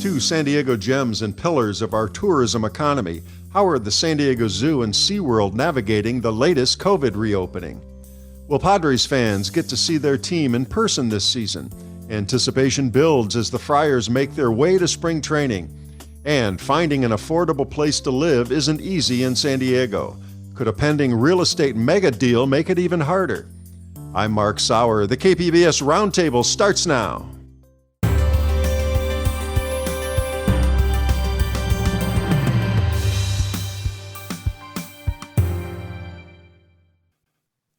Two San Diego gems and pillars of our tourism economy. How are the San Diego Zoo and SeaWorld navigating the latest COVID reopening? Will Padres fans get to see their team in person this season? Anticipation builds as the Friars make their way to spring training. And finding an affordable place to live isn't easy in San Diego. Could a pending real estate mega deal make it even harder? I'm Mark Sauer. The KPBS Roundtable starts now.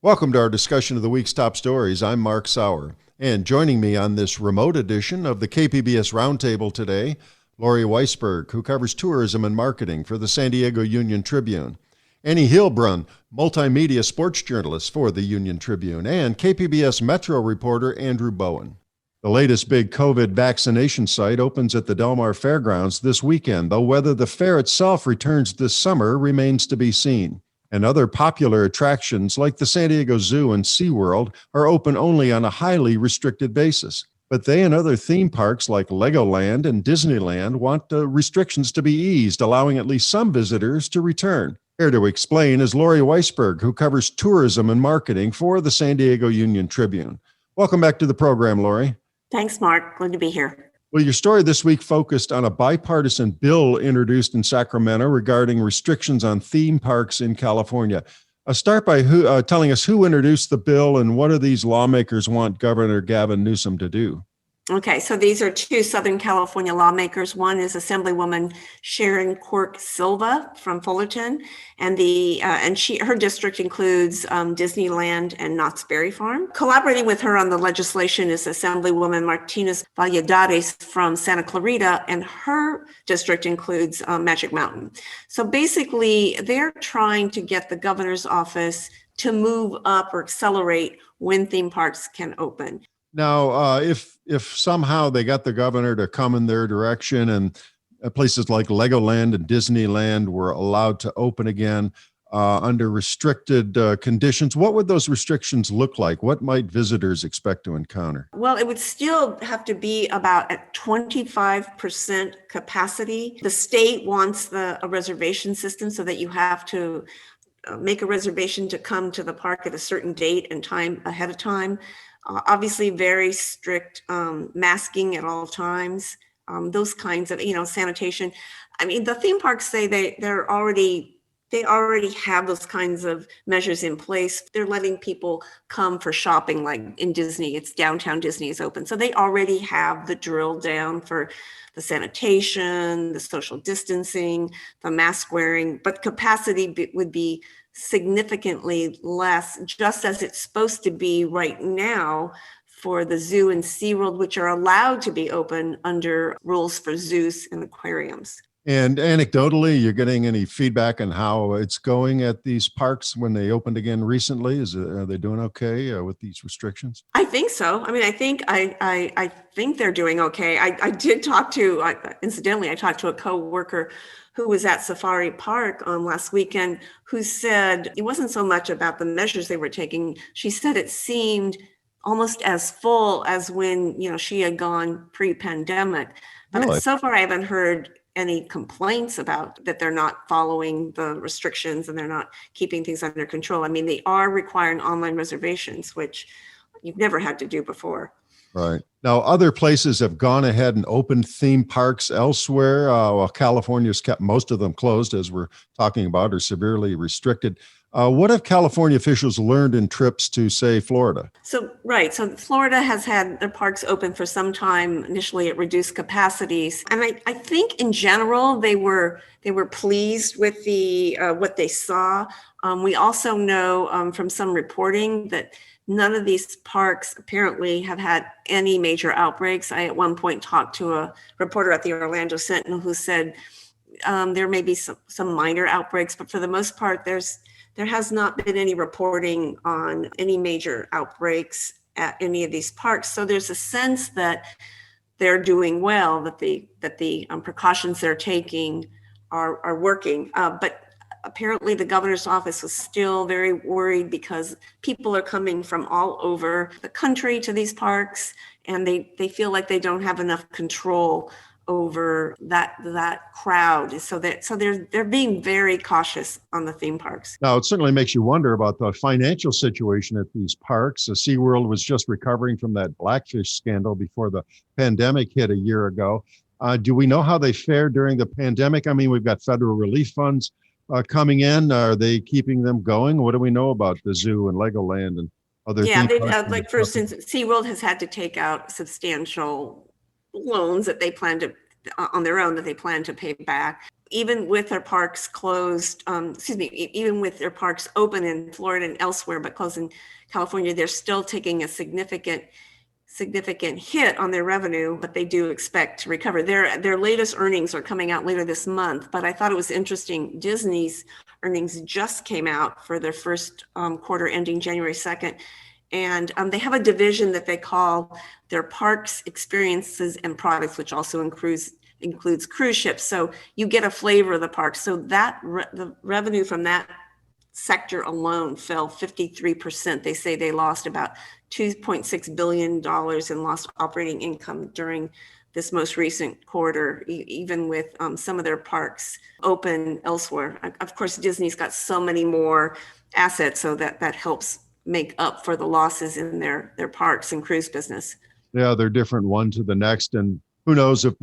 Welcome to our discussion of the week's top stories. I'm Mark Sauer. And joining me on this remote edition of the KPBS Roundtable today, Lori Weisberg, who covers tourism and marketing for the San Diego Union Tribune, Annie Hilbrun, multimedia sports journalist for the Union Tribune, and KPBS Metro reporter Andrew Bowen. The latest big COVID vaccination site opens at the Del Mar Fairgrounds this weekend, though whether the fair itself returns this summer remains to be seen. And other popular attractions like the San Diego Zoo and SeaWorld are open only on a highly restricted basis. But they and other theme parks like Legoland and Disneyland want restrictions to be eased, allowing at least some visitors to return. Here to explain is Lori Weisberg, who covers tourism and marketing for the San Diego Union Tribune. Welcome back to the program, Lori. Thanks, Mark. Good to be here. Well, your story this week focused on a bipartisan bill introduced in Sacramento regarding restrictions on theme parks in California. Start by telling us who introduced the bill and what do these lawmakers want Governor Gavin Newsom to do? Okay, so these are two Southern California lawmakers. One is Assemblywoman Sharon Quirk Silva from Fullerton, and her district includes Disneyland and Knott's Berry Farm. Collaborating with her on the legislation is Assemblywoman Martinez Valladares from Santa Clarita, and her district includes Magic Mountain. So basically, they're trying to get the governor's office to move up or accelerate when theme parks can open. Now, if somehow they got the governor to come in their direction and places like Legoland and Disneyland were allowed to open again under restricted conditions, what would those restrictions look like? What might visitors expect to encounter? Well, it would still have to be about at 25% capacity. The state wants a reservation system so that you have to make a reservation to come to the park at a certain date and time ahead of time. Obviously, very strict masking at all times, those kinds of, sanitation. I mean, the theme parks say they already have those kinds of measures in place. They're letting people come for shopping, like in Disney. It's downtown Disney is open. So they already have the drill down for the sanitation, the social distancing, the mask wearing, but capacity would be significantly less, just as it's supposed to be right now for the zoo and SeaWorld, which are allowed to be open under rules for zoos and aquariums. And anecdotally, you're getting any feedback on how it's going at these parks when they opened again recently? Are they doing okay with these restrictions? I think so. I mean, I think they're doing okay. I did talk to, incidentally, I talked to a coworker who was at Safari Park last weekend, who said it wasn't so much about the measures they were taking. She said it seemed almost as full as when, she had gone pre-pandemic. But Really? So far, I haven't heard any complaints about that they're not following the restrictions and they're not keeping things under control. I mean, they are requiring online reservations, which you've never had to do before. Right. Now, other places have gone ahead and opened theme parks elsewhere, while California's kept most of them closed, as we're talking about, or severely restricted. What have California officials learned in trips to, say, Florida? So Florida has had their parks open for some time, initially at reduced capacities. And I think in general, they were pleased with what they saw. We also know from some reporting that none of these parks apparently have had any major outbreaks. I at one point talked to a reporter at the Orlando Sentinel who said there may be some minor outbreaks, but for the most part, there has not been any reporting on any major outbreaks at any of these parks. So there's a sense that they're doing well, that the precautions they're taking are working. But apparently the governor's office was still very worried because people are coming from all over the country to these parks, and they feel like they don't have enough control over that crowd. So they're being very cautious on the theme parks. Now, it certainly makes you wonder about the financial situation at these parks. SeaWorld was just recovering from that blackfish scandal before the pandemic hit a year ago. Do we know how they fared during the pandemic? I mean, we've got federal relief funds coming in. Are they keeping them going? What do we know about the zoo and Legoland and other Yeah, theme they parks? like for instance, SeaWorld has had to take out substantial loans that they plan to on their own that they plan to pay back. Even with their parks closed, even with their parks open in Florida and elsewhere, but closed in California, they're still taking a significant hit on their revenue, but they do expect to recover. Their latest earnings are coming out later this month, but I thought it was interesting. Disney's earnings just came out for their first quarter ending January 2nd. And they have a division that they call their parks, experiences, and products, which also includes cruise ships. So you get a flavor of the park. So that the revenue from that sector alone fell 53%. They say they lost about $2.6 billion in lost operating income during this most recent quarter, even with some of their parks open elsewhere. Of course, Disney's got so many more assets, so that helps make up for the losses in their parks and cruise business. Yeah, they're different one to the next. And who knows if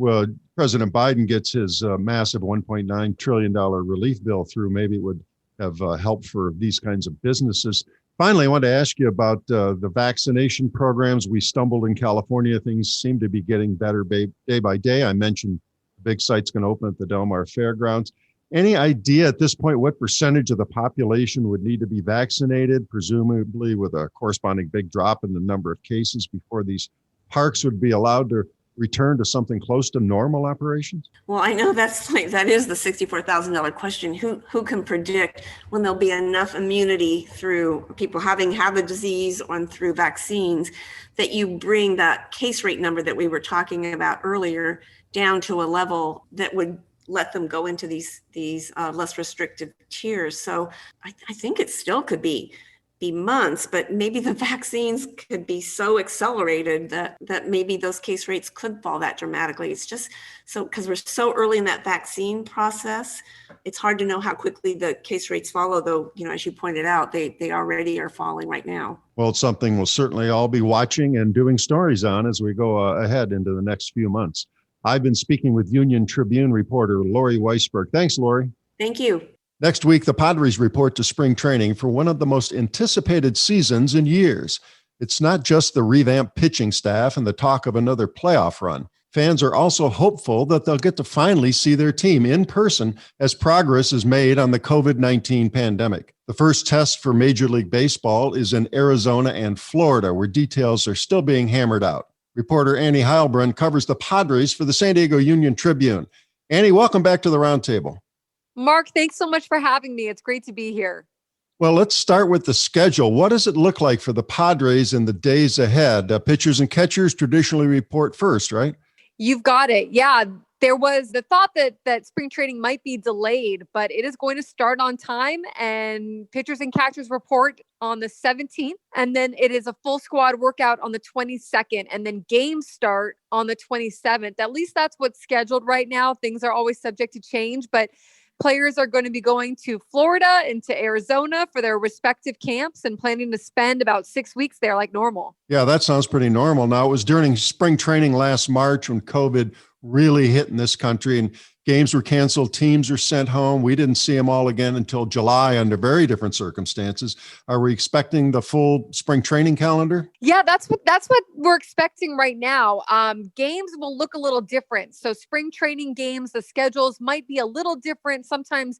President Biden gets his massive $1.9 trillion relief bill through, maybe it would have help for these kinds of businesses. Finally, I want to ask you about the vaccination programs. We stumbled in California. Things seem to be getting better day by day. I mentioned the big site's going to open at the Del Mar Fairgrounds. Any idea at this point what percentage of the population would need to be vaccinated, presumably with a corresponding big drop in the number of cases before these parks would be allowed to return to something close to normal operations? Well, I know that is the $64,000 question. Who can predict when there'll be enough immunity through people having had the disease and through vaccines that you bring that case rate number that we were talking about earlier down to a level that would let them go into these less restrictive tiers. So I think it still could be months, but maybe the vaccines could be so accelerated that maybe those case rates could fall that dramatically. It's just so because we're so early in that vaccine process, it's hard to know how quickly the case rates follow, though, as you pointed out, they already are falling right now. Well, it's something we'll certainly all be watching and doing stories on as we go ahead into the next few months. I've been speaking with Union Tribune reporter Lori Weisberg. Thanks, Lori. Thank you. Next week, the Padres report to spring training for one of the most anticipated seasons in years. It's not just the revamped pitching staff and the talk of another playoff run. Fans are also hopeful that they'll get to finally see their team in person as progress is made on the COVID-19 pandemic. The first test for Major League Baseball is in Arizona and Florida, where details are still being hammered out. Reporter Annie Heilbrunn covers the Padres for the San Diego Union Tribune. Annie, welcome back to the Roundtable. Mark, thanks so much for having me. It's great to be here. Well, let's start with the schedule. What does it look like for the Padres in the days ahead? Pitchers and catchers traditionally report first, right? You've got it. Yeah, there was the thought that spring training might be delayed, but it is going to start on time, and pitchers and catchers report on the 17th. And then it is a full squad workout on the 22nd, and then games start on the 27th. At least that's what's scheduled right now. Things are always subject to change, but players are going to be going to Florida and to Arizona for their respective camps and planning to spend about 6 weeks there like normal. Yeah, that sounds pretty normal. Now, it was during spring training last March when COVID really hit in this country and games were canceled, teams were sent home. We didn't see them all again until July under very different circumstances. Are we expecting the full spring training calendar? Yeah, that's what we're expecting right now. Games will look a little different. So spring training games, the schedules might be a little different. Sometimes,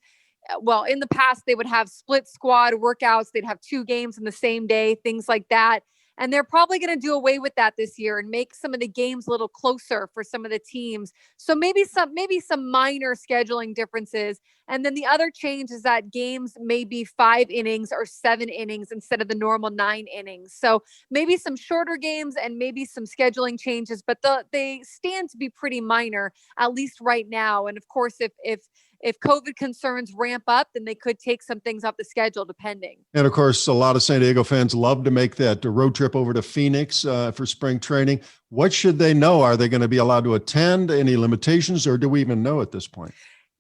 well, in the past, they would have split squad workouts. They'd have 2 games in the same day, things like that. And they're probably going to do away with that this year and make some of the games a little closer for some of the teams. So maybe some minor scheduling differences. And then the other change is that games may be 5 innings or 7 innings instead of the normal 9 innings. So maybe some shorter games and maybe some scheduling changes, but they stand to be pretty minor, at least right now. And of course, if if COVID concerns ramp up, then they could take some things off the schedule depending. And of course, a lot of San Diego fans love to make that road trip over to Phoenix for spring training. What should they know? Are they going to be allowed to attend? Any limitations, or do we even know at this point?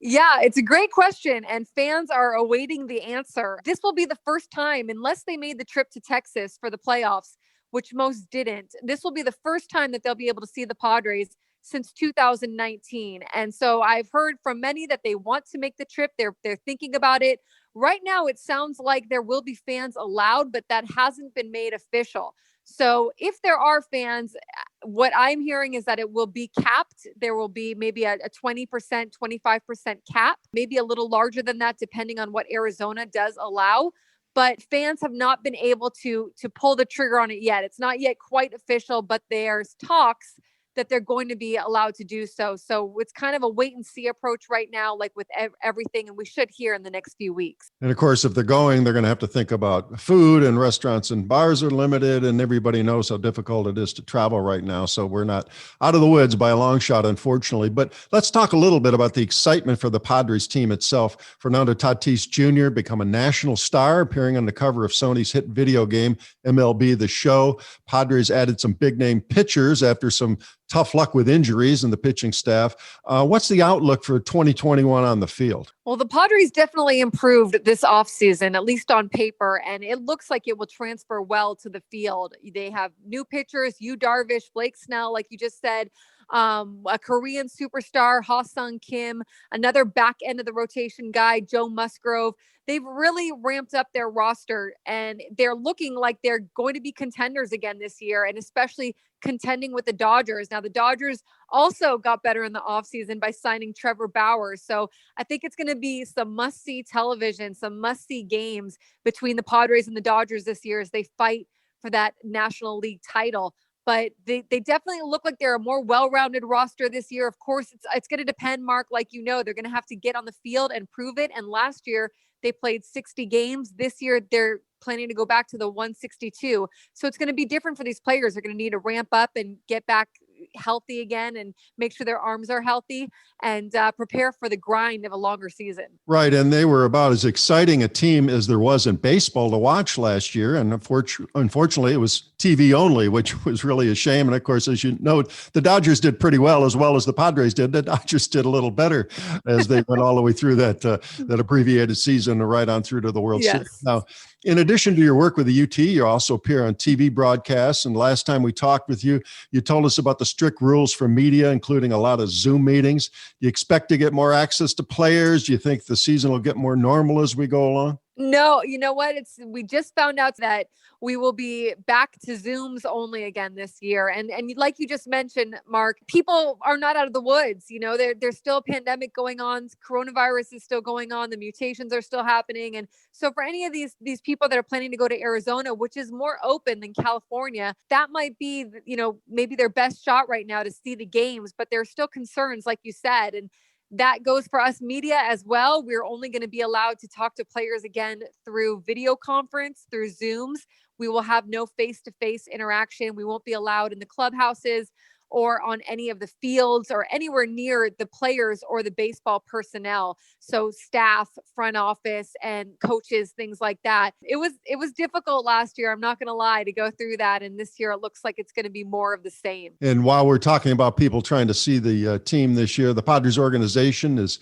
Yeah, it's a great question, and fans are awaiting the answer. This will be the first time, unless they made the trip to Texas for the playoffs, which most didn't. This will be the first time that they'll be able to see the Padres since 2019. And so I've heard from many that they want to make the trip. They're thinking about it. Right now, it sounds like there will be fans allowed, but that hasn't been made official. So if there are fans, what I'm hearing is that it will be capped. There will be maybe a 20%, 25% cap, maybe a little larger than that, depending on what Arizona does allow. But fans have not been able to pull the trigger on it yet. It's not yet quite official, but there's talks that they're going to be allowed to do so. So it's kind of a wait and see approach right now, like with everything. And we should hear in the next few weeks. And of course, if they're going, they're going to have to think about food, and restaurants and bars are limited. And everybody knows how difficult it is to travel right now. So we're not out of the woods by a long shot, unfortunately. But let's talk a little bit about the excitement for the Padres team itself. Fernando Tatis Jr. become a national star, appearing on the cover of Sony's hit video game, MLB The Show. Padres added some big name pitchers after some tough luck with injuries and the pitching staff. What's the outlook for 2021 on the field? Well, the Padres definitely improved this offseason, at least on paper, and it looks like it will transfer well to the field. They have new pitchers, Yu Darvish, Blake Snell, like you just said, a Korean superstar, Ha-Sung Kim, another back end of the rotation guy, Joe Musgrove. They've really ramped up their roster, and they're looking like they're going to be contenders again this year, and especially contending with the Dodgers. Now, the Dodgers also got better in the offseason by signing Trevor Bauer. So I think it's going to be some must-see television, some must-see games between the Padres and the Dodgers this year as they fight for that National League title. But they definitely look like they're a more well-rounded roster this year. Of course, it's going to depend, Mark, like you know, they're going to have to get on the field and prove it. And last year, they played 60 games. This year, they're planning to go back to the 162. So it's going to be different for these players. They're going to need to ramp up and get back healthy again and make sure their arms are healthy and prepare for the grind of a longer season. Right. And they were about as exciting a team as there was in baseball to watch last year. And unfortunately, it was TV only, which was really a shame. And of course, as you know, the Dodgers did pretty well as the Padres did. The Dodgers did a little better as they went all the way through that abbreviated season right on through to the World Series. Now, in addition to your work with the UT, you also appear on TV broadcasts. And last time we talked with you, you told us about the strict rules for media, including a lot of Zoom meetings. Do you expect to get more access to players? Do you think the season will get more normal as we go along? No, you know what? We just found out that we will be back to Zooms only again this year. And like you just mentioned, Mark, people are not out of the woods. You know, there's still a pandemic going on. Coronavirus is still going on. The mutations are still happening. And so for any of these people that are planning to go to Arizona, which is more open than California, that might be, you know, maybe their best shot right now to see the games, but there's still concerns, like you said. And that goes for us media as well. We're only going to be allowed to talk to players again through video conference, through Zooms. We will have no face-to-face interaction. We won't be allowed in the clubhouses or on any of the fields or anywhere near the players or the baseball personnel. So staff, front office, and coaches, things like that. It was difficult last year. I'm not going to lie, to go through that. And this year it looks like it's going to be more of the same. And while we're talking about people trying to see the team this year, the Padres organization is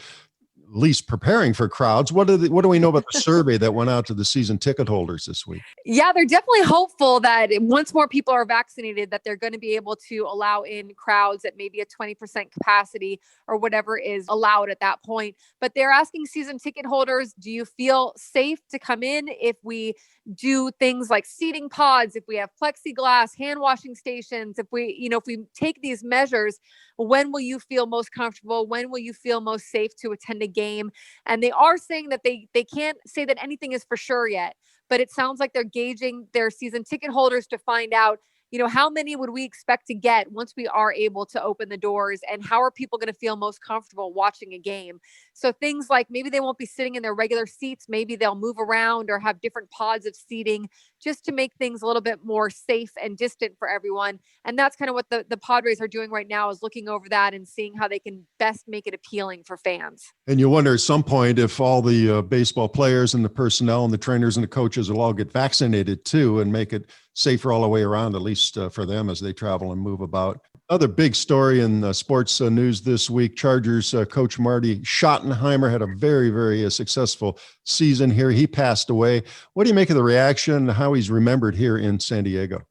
at least preparing for crowds. What do we know about the survey that went out to the season ticket holders this week? Yeah, they're definitely hopeful that once more people are vaccinated, that they're going to be able to allow in crowds at maybe a 20% capacity or whatever is allowed at that point. But they're asking season ticket holders, do you feel safe to come in if we do things like seating pods, if we have plexiglass, hand washing stations, if we take these measures, when will you feel most comfortable? When will you feel most safe to attend a game? And they are saying that they can't say that anything is for sure yet, but it sounds like they're gauging their season ticket holders to find out, how many would we expect to get once we are able to open the doors, and how are people going to feel most comfortable watching a game? So things like maybe they won't be sitting in their regular seats. Maybe they'll move around or have different pods of seating just to make things a little bit more safe and distant for everyone. And that's kind of what the Padres are doing right now, is looking over that and seeing how they can best make it appealing for fans. And you wonder at some point if all the baseball players and the personnel and the trainers and the coaches will all get vaccinated too and make it safer all the way around, at least for them as they travel and move about. Other big story in sports news this week, Chargers coach Marty Schottenheimer had a very, very successful season here. He passed away. What do you make of the reaction, how he's remembered here in San Diego?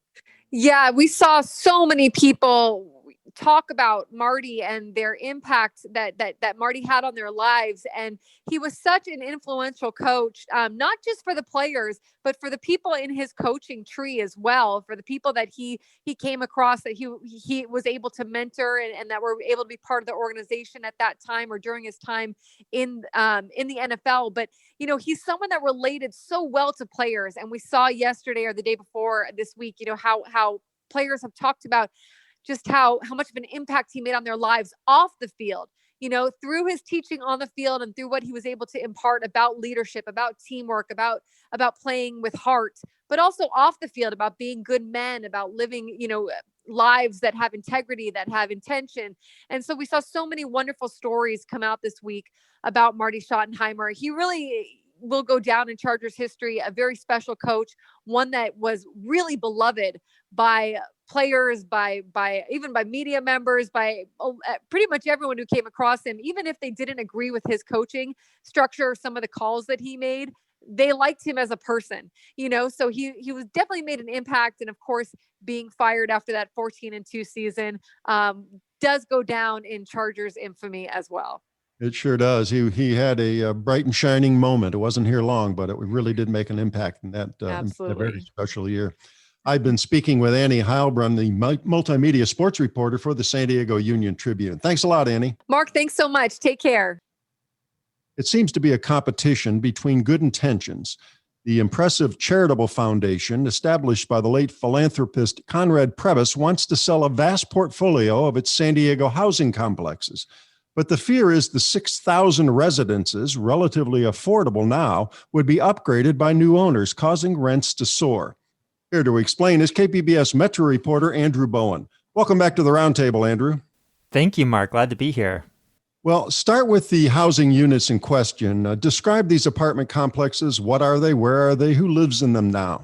Yeah, we saw so many people talk about Marty and their impact that Marty had on their lives. And he was such an influential coach, not just for the players, but for the people in his coaching tree as well, for the people that he came across, that he was able to mentor and that were able to be part of the organization at that time or during his time in the NFL. But, he's someone that related so well to players. And we saw yesterday or the day before this week, how players have talked about just how much of an impact he made on their lives off the field, through his teaching on the field and through what he was able to impart about leadership, about teamwork, about playing with heart, but also off the field, about being good men, about living, lives that have integrity, that have intention. And so we saw so many wonderful stories come out this week about Marty Schottenheimer. He really will go down in Chargers history, a very special coach, one that was really beloved by players, by media members, by pretty much everyone who came across him. Even if they didn't agree with his coaching structure or some of the calls that he made, they liked him as a person, so he was definitely made an impact. And of course, being fired after that 14-2 season does go down in Chargers infamy as well. It sure does. He had a bright and shining moment. It wasn't here long, but it really did make an impact in that very special year. I've been speaking with Annie Heilbrunn, the multimedia sports reporter for the San Diego Union-Tribune. Thanks a lot, Annie. Mark, thanks so much. Take care. It seems to be a competition between good intentions. The impressive charitable foundation established by the late philanthropist Conrad Prebys wants to sell a vast portfolio of its San Diego housing complexes. But the fear is the 6,000 residences, relatively affordable now, would be upgraded by new owners, causing rents to soar. Here to explain is KPBS Metro reporter Andrew Bowen. Welcome back to the Roundtable, Andrew. Thank you, Mark. Glad to be here. Well, start with the housing units in question. Describe these apartment complexes. What are they? Where are they? Who lives in them now?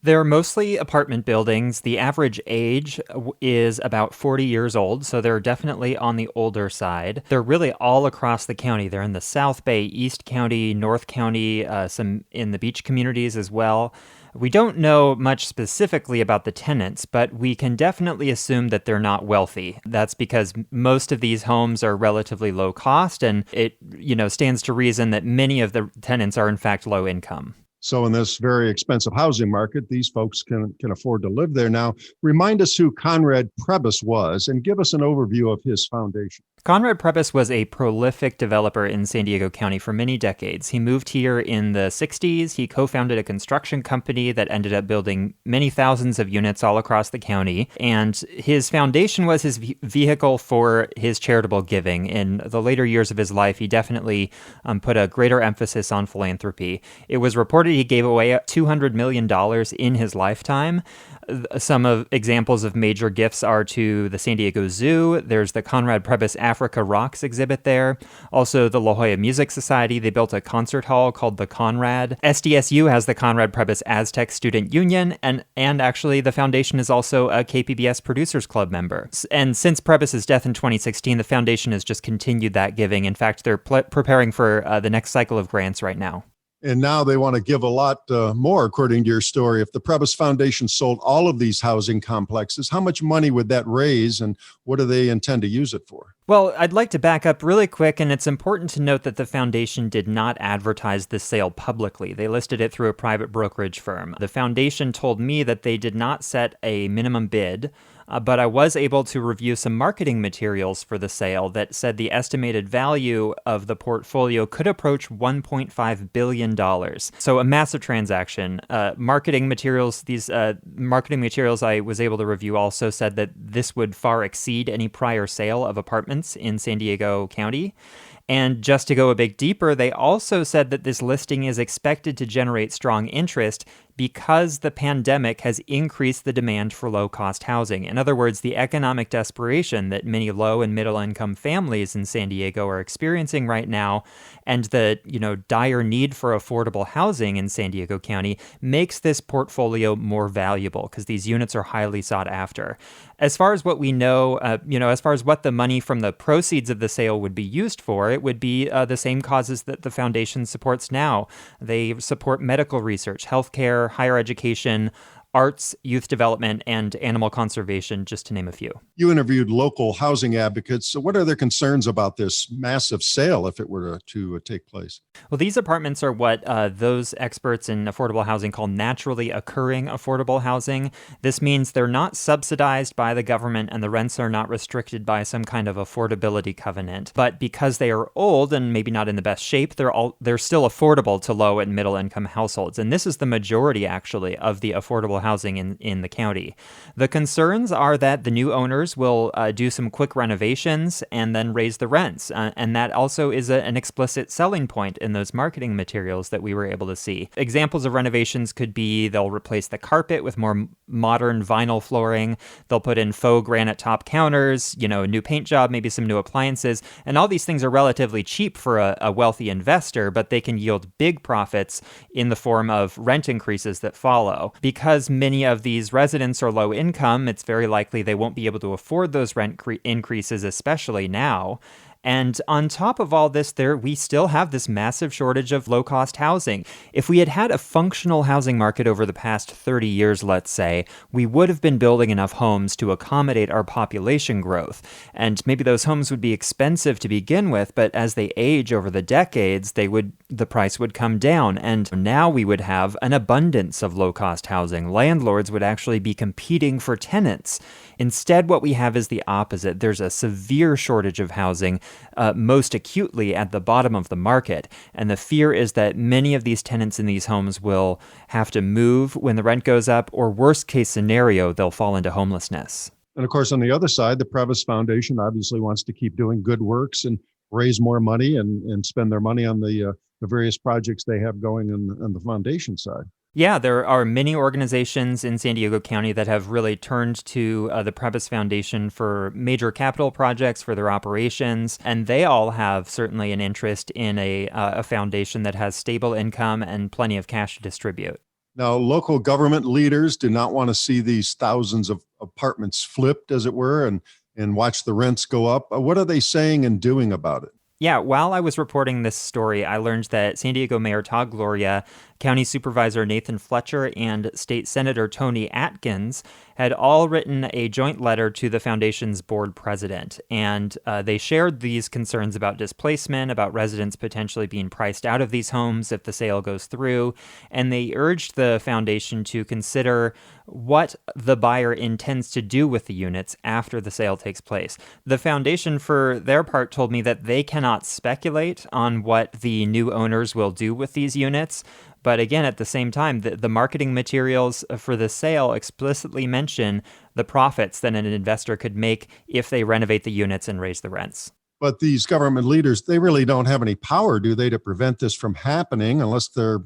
They're mostly apartment buildings. The average age is about 40 years old, so they're definitely on the older side. They're really all across the county. They're in the South Bay, East County, North County, some in the beach communities as well. We don't know much specifically about the tenants, but we can definitely assume that they're not wealthy. That's because most of these homes are relatively low cost, and it, stands to reason that many of the tenants are in fact low income. So in this very expensive housing market, these folks can afford to live there. Now, remind us who Conrad Prebys was and give us an overview of his foundation. Conrad Prebys was a prolific developer in San Diego County for many decades. He moved here in the 60s. He co-founded a construction company that ended up building many thousands of units all across the county. And his foundation was his vehicle for his charitable giving. In the later years of his life, he definitely put a greater emphasis on philanthropy. It was reported he gave away $200 million in his lifetime. Some of examples of major gifts are to the San Diego Zoo. There's the Conrad Prebys Africa Rocks exhibit there. Also, the La Jolla Music Society, they built a concert hall called the Conrad. SDSU has the Conrad Prebys Aztec Student Union, and actually the foundation is also a KPBS Producers Club member. And since Prebys' death in 2016, the foundation has just continued that giving. In fact, they're preparing for the next cycle of grants right now. And now they want to give a lot more, according to your story. If the Prebys Foundation sold all of these housing complexes, how much money would that raise, and what do they intend to use it for? Well, I'd like to back up really quick, and it's important to note that the foundation did not advertise the sale publicly. They listed it through a private brokerage firm. The foundation told me that they did not set a minimum bid but I was able to review some marketing materials for the sale that said the estimated value of the portfolio could approach $1.5 billion. So a massive transaction. Marketing materials I was able to review also said that this would far exceed any prior sale of apartments in San Diego County. And just to go a bit deeper, they also said that this listing is expected to generate strong interest because the pandemic has increased the demand for low-cost housing. In other words, the economic desperation that many low and middle-income families in San Diego are experiencing right now, and the dire need for affordable housing in San Diego County makes this portfolio more valuable because these units are highly sought after. As far as what we know, as far as what the money from the proceeds of the sale would be used for, it would be the same causes that the foundation supports now. They support medical research, healthcare, higher education, arts, youth development, and animal conservation, just to name a few. You interviewed local housing advocates. So what are their concerns about this massive sale if it were to take place? Well, these apartments are what those experts in affordable housing call naturally occurring affordable housing. This means they're not subsidized by the government and the rents are not restricted by some kind of affordability covenant. But because they are old and maybe not in the best shape, they're still affordable to low and middle income households. And this is the majority, actually, of the affordable housing in the county. The concerns are that the new owners will do some quick renovations and then raise the rents. And that also is an explicit selling point in those marketing materials that we were able to see. Examples of renovations could be they'll replace the carpet with more modern vinyl flooring. They'll put in faux granite top counters, a new paint job, maybe some new appliances. And all these things are relatively cheap for a wealthy investor, but they can yield big profits in the form of rent increases that follow. Because many of these residents are low income, it's very likely they won't be able to afford those rent increases, especially now. And on top of all this, we still have this massive shortage of low-cost housing. If we had had a functional housing market over the past 30 years, let's say, we would have been building enough homes to accommodate our population growth. And maybe those homes would be expensive to begin with, but as they age over the decades, the price would come down. And now we would have an abundance of low-cost housing. Landlords would actually be competing for tenants. Instead, what we have is the opposite. There's a severe shortage of housing, most acutely at the bottom of the market. And the fear is that many of these tenants in these homes will have to move when the rent goes up, or worst case scenario, they'll fall into homelessness. And of course, on the other side, the Previs Foundation obviously wants to keep doing good works and raise more money and spend their money on the various projects they have going on the foundation side. Yeah, there are many organizations in San Diego County that have really turned to the Previs Foundation for major capital projects for their operations, and they all have certainly an interest in a foundation that has stable income and plenty of cash to distribute. Now, local government leaders do not want to see these thousands of apartments flipped, as it were, and watch the rents go up. What are they saying and doing about it? Yeah, while I was reporting this story, I learned that San Diego Mayor Todd Gloria, County Supervisor Nathan Fletcher, and State Senator Tony Atkins had all written a joint letter to the foundation's board president. And they shared these concerns about displacement, about residents potentially being priced out of these homes if the sale goes through. And they urged the foundation to consider what the buyer intends to do with the units after the sale takes place. The foundation, for their part, told me that they cannot speculate on what the new owners will do with these units. But again, at the same time, the marketing materials for the sale explicitly mention the profits that an investor could make if they renovate the units and raise the rents. But these government leaders, they really don't have any power, do they, to prevent this from happening unless their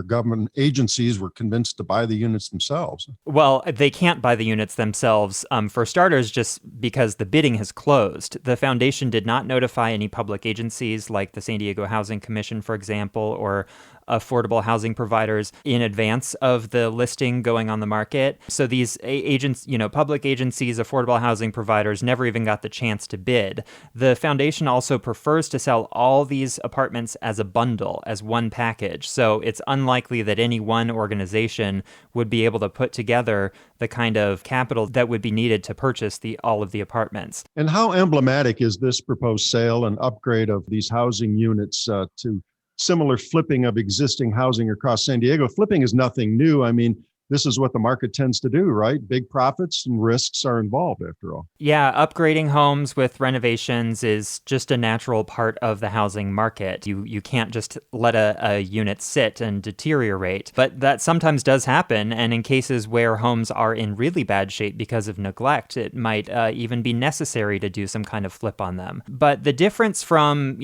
government agencies were convinced to buy the units themselves? Well, they can't buy the units themselves, for starters, just because the bidding has closed. The foundation did not notify any public agencies like the San Diego Housing Commission, for example, or affordable housing providers in advance of the listing going on the market. So these agents, public agencies, affordable housing providers never even got the chance to bid. The foundation also prefers to sell all these apartments as a bundle, as one package. So it's unlikely that any one organization would be able to put together the kind of capital that would be needed to purchase all of the apartments. And how emblematic is this proposed sale and upgrade of these housing units to similar flipping of existing housing across San Diego? Flipping is nothing new. I mean, this is what the market tends to do, right? Big profits and risks are involved after all. Yeah, upgrading homes with renovations is just a natural part of the housing market. You can't just let a unit sit and deteriorate. But that sometimes does happen, and in cases where homes are in really bad shape because of neglect, it might even be necessary to do some kind of flip on them. But the difference from,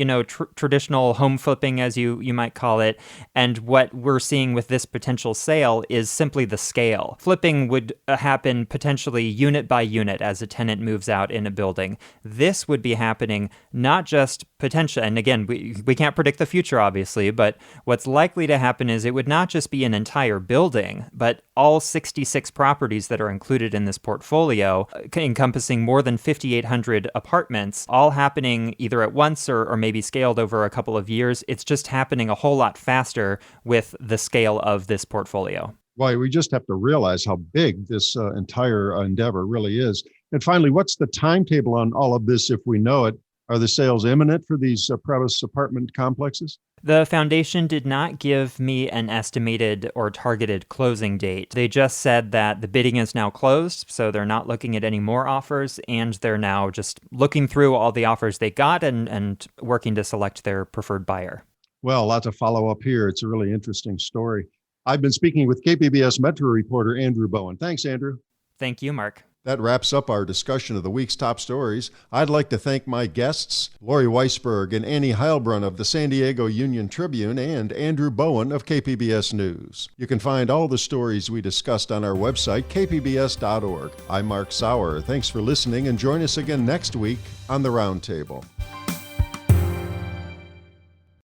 traditional home flipping, as you might call it, and what we're seeing with this potential sale is simply the scale. Flipping would happen potentially unit by unit as a tenant moves out in a building. This would be happening not just potential, and again, we can't predict the future, obviously, but what's likely to happen is it would not just be an entire building, but all 66 properties that are included in this portfolio, encompassing more than 5,800 apartments, all happening either at once or maybe scaled over a couple of years. It's just happening a whole lot faster with the scale of this portfolio. Why, we just have to realize how big this entire endeavor really is. And finally, what's the timetable on all of this if we know it? Are the sales imminent for these premise apartment complexes? The foundation did not give me an estimated or targeted closing date. They just said that the bidding is now closed, so they're not looking at any more offers, and they're now just looking through all the offers they got and working to select their preferred buyer. Well, lots of follow-up here. It's a really interesting story. I've been speaking with KPBS Metro reporter Andrew Bowen. Thanks, Andrew. Thank you, Mark. That wraps up our discussion of the week's top stories. I'd like to thank my guests, Lori Weisberg and Annie Heilbrunn of the San Diego Union Tribune and Andrew Bowen of KPBS News. You can find all the stories we discussed on our website, kpbs.org. I'm Mark Sauer. Thanks for listening, and join us again next week on The Roundtable.